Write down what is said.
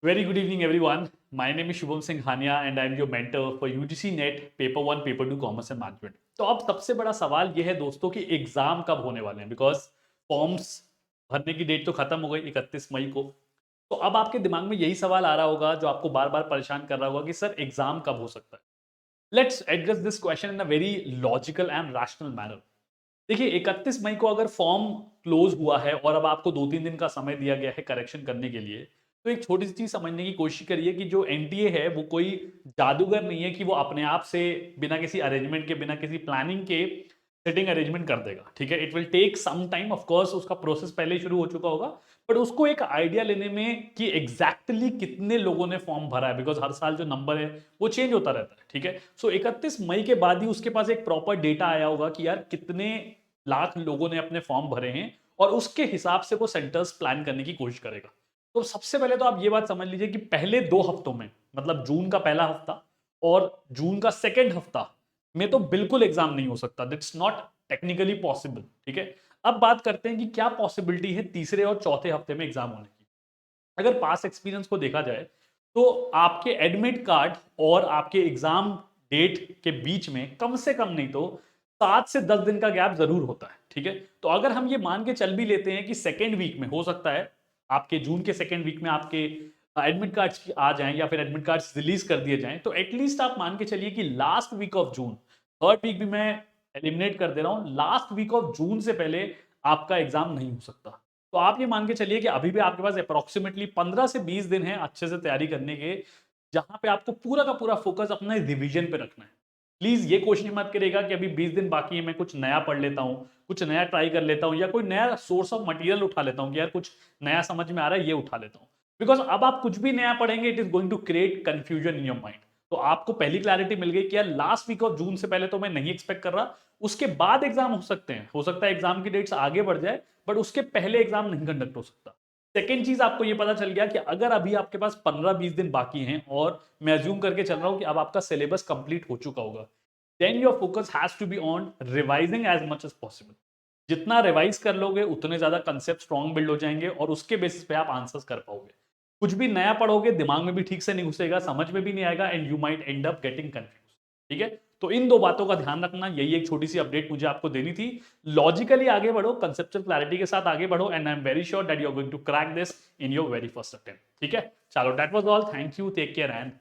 Very good evening, everyone. My name is Shubham Singhania and I'm your mentor for UGC NET paper 1 paper 2 commerce and management. तो अब सबसे बड़ा सवाल यह है दोस्तों कि एग्जाम कब होने वाले हैं, बिकॉज फॉर्म्स भरने की डेट तो खत्म हो गई 31 मई को। तो अब आपके दिमाग में यही सवाल आ रहा होगा जो आपको बार बार परेशान कर रहा होगा कि सर एग्जाम कब हो सकता है। Let's address this question in a very logical and rational manner. देखिए 31 मई को अगर फॉर्म क्लोज हुआ है और अब आपको 2-3 दिन का समय दिया गया है करेक्शन करने के लिए, तो एक छोटी सी चीज समझने की कोशिश करिए कि जो एनटीए है वो कोई जादूगर नहीं है कि वो अपने आप से बिना किसी अरेंजमेंट के, बिना किसी प्लानिंग के सेटिंग अरेंजमेंट कर देगा। ठीक है, it will take some time, of course उसका प्रोसेस पहले ही शुरू हो चुका होगा, बट उसको एक आइडिया लेने में कि एग्जैक्टली कितने लोगों ने फॉर्म भरा है, बिकॉज हर साल जो नंबर है वो चेंज होता रहता है। ठीक है, सो 31 मई के बाद ही उसके पास एक प्रॉपर डेटा आया होगा कि यार कितने लाख लोगों ने अपने फॉर्म भरे हैं, और उसके हिसाब से वो सेंटर्स प्लान करने की कोशिश करेगा। तो सबसे पहले तो आप ये बात समझ लीजिए कि पहले 2 हफ्तों में, मतलब जून का पहला हफ्ता और जून का सेकेंड हफ्ता में तो बिल्कुल एग्जाम नहीं हो सकता। That's not technically possible. ठीक है, अब बात करते हैं कि क्या पॉसिबिलिटी है तीसरे और चौथे हफ्ते में एग्जाम होने की। अगर पास एक्सपीरियंस को देखा जाए तो आपके एडमिट कार्ड और आपके एग्जाम डेट के बीच में कम से कम नहीं तो 7 से 10 दिन का गैप जरूर होता है। ठीक है, तो अगर हम ये मान के चल भी लेते हैं कि सेकेंड वीक में हो सकता है, आपके जून के सेकेंड वीक में आपके एडमिट कार्ड्स आ जाएं या फिर एडमिट कार्ड्स रिलीज कर दिए जाएं, तो एटलीस्ट आप मान के चलिए कि last week of June, third week भी मैं एलिमिनेट कर दे रहा हूं, लास्ट वीक ऑफ जून से पहले आपका एग्जाम नहीं हो सकता। तो आप ये मान के चलिए कि अभी भी आपके पास अप्रोक्सीमेटली 15 से 20 दिन है अच्छे से तैयारी करने के, जहां पे आपको पूरा का पूरा फोकस अपने रिवीजन पे रखना है। प्लीज ये कोशिश मत करेगा कि अभी 20 दिन बाकी है, मैं कुछ नया पढ़ लेता हूँ, कुछ नया ट्राई कर लेता हूँ, या कोई नया सोर्स ऑफ मटेरियल उठा लेता हूँ कि यार कुछ नया समझ में आ रहा है ये उठा लेता हूँ। बिकॉज अब आप कुछ भी नया पढ़ेंगे it is going to create confusion in your mind. तो आपको पहली क्लैरिटी मिल गई कि यार लास्ट वीक ऑफ जून से पहले तो मैं नहीं एक्सपेक्ट कर रहा, उसके बाद एग्जाम हो सकते हैं, हो सकता है एग्जाम की डेट्स आगे बढ़ जाए, बट उसके पहले एग्जाम नहीं कंडक्ट हो सकता। सेकेंड चीज आपको ये पता चल गया कि अगर अभी आपके पास 15-20 दिन बाकी हैं, और मैं अज्यूम करके चल रहा हूं कि अब आपका सिलेबस कंप्लीट हो चुका होगा, then your focus has to be on revising as much as possible. जितना रिवाइज कर लोगे उतने ज्यादा कंसेप्ट स्ट्रॉन्ग बिल्ड हो जाएंगे और उसके बेसिस पे आप आंसर्स कर पाओगे। कुछ भी नया पढ़ोगे दिमाग में भी ठीक से नहीं घुसेगा, समझ में भी नहीं आएगा, and you might and up getting confuse. ठीक है, तो इन दो बातों का ध्यान रखना, यही एक छोटी सी अपडेट मुझे आपको देनी थी। लॉजिकली आगे बढ़ो, कंसेप्चुअल क्लैरिटी के साथ आगे बढ़ो, and I am very sure that you are going to crack this in your very first attempt. ठीक है, चलो that was all, thank you, take care and